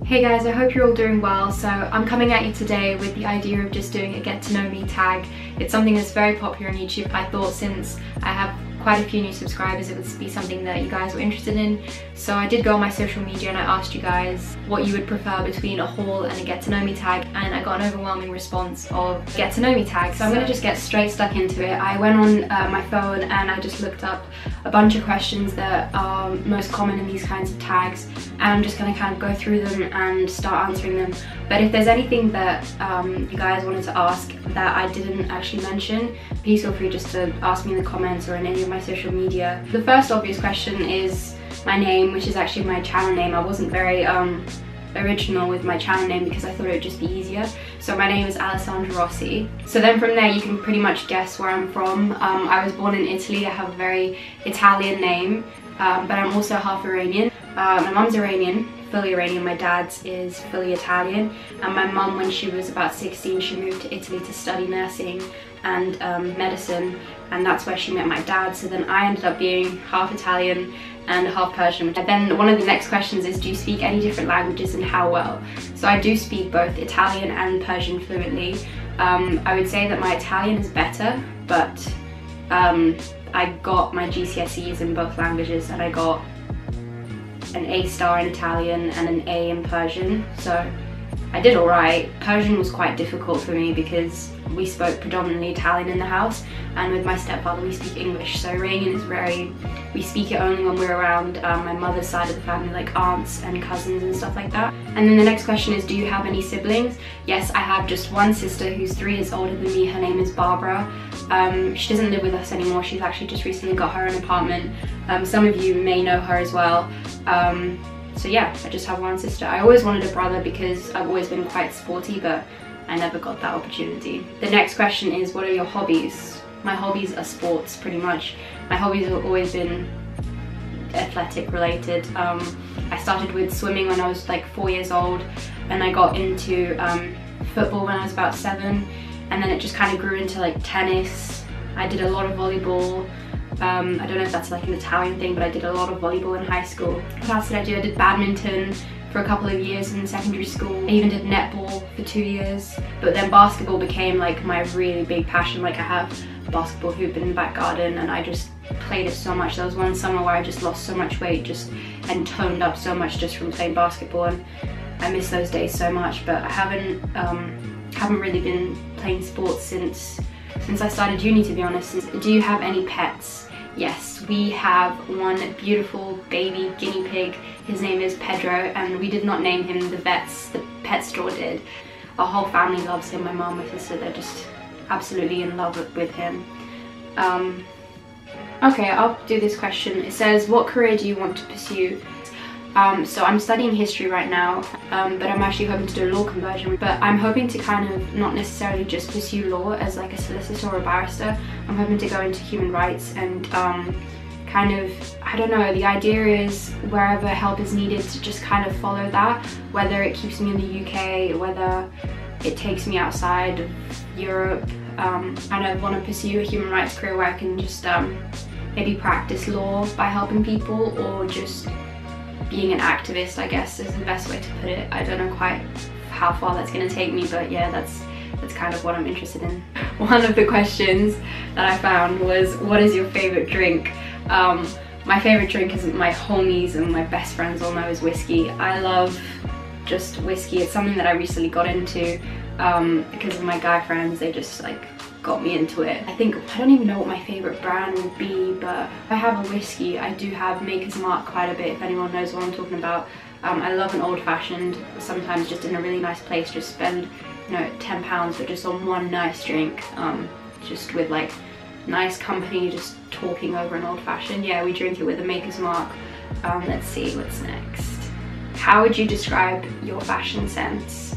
Hey guys, I hope you're all doing well. So I'm coming at you today with the idea of just doing a get to know me tag. It's something that's very popular on YouTube. I thought since I have quite a few new subscribers it would be something that you guys were interested in. So I did go on my social media and I asked you guys what you would prefer between a haul and a get to know me tag, and I got an overwhelming response of get to know me tag. So I'm going to just get straight stuck into it. I went on my phone and I just looked up a bunch of questions that are most common in these kinds of tags, and I'm just going to kind of go through them and start answering them. But if there's anything that you guys wanted to ask that I didn't actually mention, please feel free just to ask me in the comments or in any of my social media. The first obvious question is my name, which is actually my channel name. I wasn't very original with my channel name because I thought it would just be easier. So my name is Alessandra Rossi. So then from there you can pretty much guess where I'm from. I was born in Italy. I have a very Italian name, but I'm also half Iranian. My mum's Iranian, fully Iranian. My dad's is fully Italian, and my mum, when she was about 16, she moved to Italy to study nursing and medicine, and that's where she met my dad. So then I ended up being half Italian and half Persian. And then one of the next questions is, do you speak any different languages and how well? So I do speak both Italian and Persian fluently. I would say that my Italian is better, but I got my GCSEs in both languages and I got an A star in Italian and an A in Persian, so I did alright. Persian was quite difficult for me because we spoke predominantly Italian in the house, and with my stepfather we speak English. So Iranian is we speak it only when we're around my mother's side of the family, like aunts and cousins and stuff like that. And then the next question is, do you have any siblings? Yes, I have just one sister who's 3 years older than me. Her name is Barbara. She doesn't live with us anymore. She's actually just recently got her own apartment. Some of you may know her as well. So yeah, I just have one sister. I always wanted a brother because I've always been quite sporty, but I never got that opportunity. The next question is, what are your hobbies? My hobbies are sports, pretty much. My hobbies have always been athletic related. I started with swimming when I was like 4 years old, and I got into football when I was about 7, and then it just kind of grew into like tennis. I did a lot of volleyball. I don't know if that's like an Italian thing, but I did a lot of volleyball in high school. What else did I do? I did badminton for a couple of years in secondary school. I even did netball for 2 years. But then basketball became like my really big passion. Like I have a basketball hoop in the back garden and I just played it so much. There was one summer where I just lost so much weight and toned up so much just from playing basketball, and I miss those days so much. But I haven't really been playing sports since I started uni, to be honest. Do you have any pets? Yes, we have one beautiful baby guinea pig. His name is Pedro, and we did not name him. The pet store did. Our whole family loves him. My mom, my sister, they're just absolutely in love with him. Okay, I'll do this question. It says, what career do you want to pursue? So I'm studying history right now, but I'm actually hoping to do a law conversion. But I'm hoping to kind of not necessarily just pursue law as like a solicitor or a barrister. I'm hoping to go into human rights and kind of, I don't know, the idea is wherever help is needed to just kind of follow that, whether it keeps me in the UK, whether it takes me outside of Europe. I want to pursue a human rights career where I can just maybe practice law by helping people, or just being an activist, I guess, is the best way to put it. I don't know quite how far that's going to take me, but yeah, that's kind of what I'm interested in. One of the questions that I found was, what is your favorite drink? My favorite drink is my homies and my best friends all know is whiskey. I love just whiskey. It's something that I recently got into because of my guy friends. They just like got me into it. I don't even know what my favorite brand would be, but I have a whiskey. I do have Maker's Mark quite a bit, if anyone knows what I'm talking about. I love an old-fashioned, sometimes just in a really nice place, just spend, you know, £10 but just on one nice drink, just with like nice company, just talking over an old-fashioned. Yeah, we drink it with a Maker's Mark. Let's see, what's next? How would you describe your fashion sense?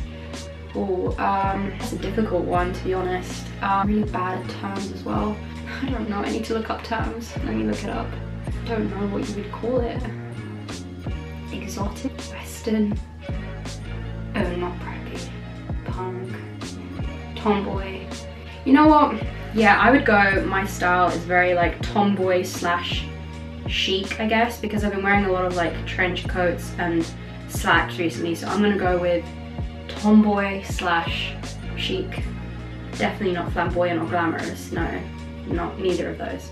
Oh, that's a difficult one, to be honest. I'm really bad at terms as well. I don't know, I need to look up terms. Let me look it up. I don't know what you would call it. Exotic? Western? Oh, not preppy. Punk? Tomboy? You know what? Yeah, I would go, my style is very like tomboy slash chic, I guess, because I've been wearing a lot of like trench coats and slacks recently, so I'm gonna go with tomboy slash chic. Definitely not flamboyant or glamorous, no, not neither of those.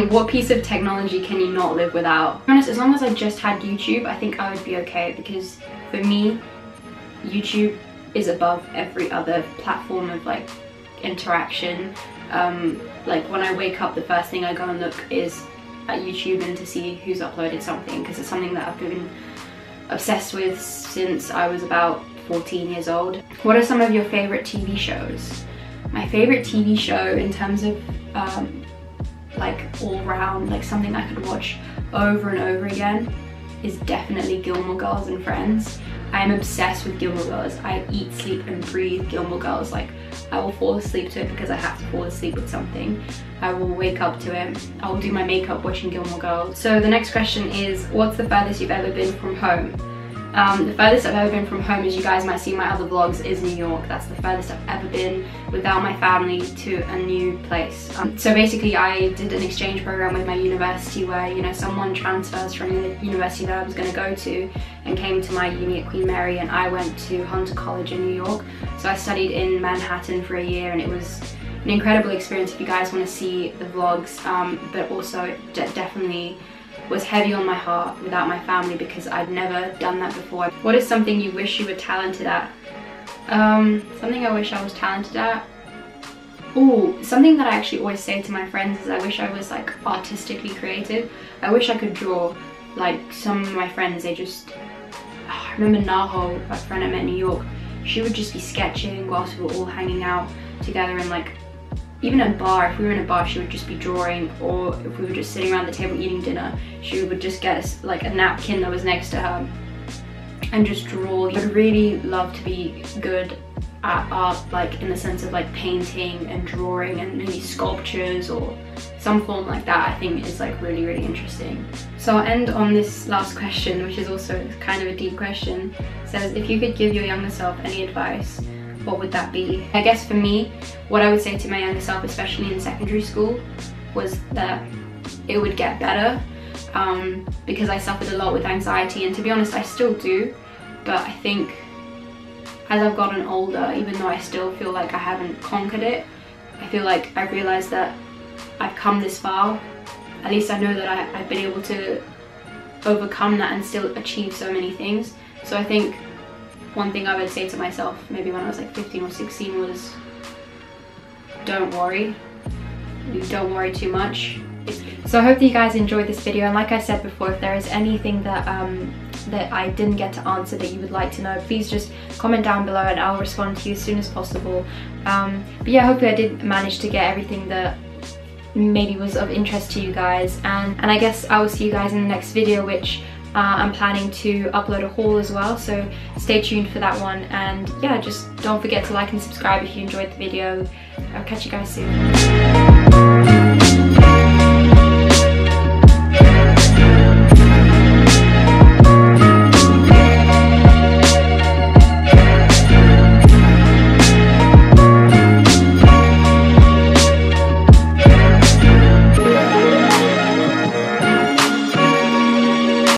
What piece of technology can you not live without? To be honest, as long as I just had YouTube, I think I would be okay, because for me, YouTube is above every other platform of like interaction. Like when I wake up, the first thing I go and look is at YouTube and to see who's uploaded something, because it's something that I've been obsessed with since I was about 14 years old. What are some of your favorite TV shows? My favorite TV show in terms of like all round, like something I could watch over and over again, is definitely Gilmore Girls and Friends. I am obsessed with Gilmore Girls. I eat, sleep and breathe Gilmore Girls. Like, I will fall asleep to it because I have to fall asleep with something. I will wake up to it. I will do my makeup watching Gilmore Girls. So the next question is, what's the furthest you've ever been from home? The furthest I've ever been from home, as you guys might see in my other vlogs, is New York. That's the furthest I've ever been without my family to a new place. So basically I did an exchange program with my university where, you know, someone transfers from the university that I was going to go to and came to my uni at Queen Mary, and I went to Hunter College in New York. So I studied in Manhattan for a year, and it was an incredible experience if you guys want to see the vlogs, but also it definitely was heavy on my heart without my family because I'd never done that before. What is something you wish you were talented at? Something I wish I was talented at? Ooh, something that I actually always say to my friends is I wish I was like artistically creative. I wish I could draw. Like some of my friends, they just, I remember Naho, a friend I met in New York, she would just be sketching whilst we were all hanging out together, and like even at a bar, if we were in a bar, she would just be drawing, or if we were just sitting around the table eating dinner, she would just get us like a napkin that was next to her and just draw. I would really love to be good at art, like in the sense of like painting and drawing and maybe sculptures or some form like that. I think is like really, really interesting. So I'll end on this last question, which is also kind of a deep question. It says, if you could give your younger self any advice, what would that be? I guess for me, what I would say to my younger self, especially in secondary school, was that it would get better, because I suffered a lot with anxiety, and to be honest I still do, but I think as I've gotten older, even though I still feel like I haven't conquered it, I feel like I realised that I've come this far. At least I know that I've been able to overcome that and still achieve so many things. So I think one thing I would say to myself, maybe when I was like 15 or 16, was don't worry. Don't worry too much. So I hope that you guys enjoyed this video, and like I said before, if there is anything that that I didn't get to answer that you would like to know, please just comment down below and I'll respond to you as soon as possible. But yeah, hopefully I did manage to get everything that maybe was of interest to you guys, and I guess I will see you guys in the next video, which I'm planning to upload a haul as well, so stay tuned for that one. And yeah, just don't forget to like and subscribe if you enjoyed the video. I'll catch you guys soon.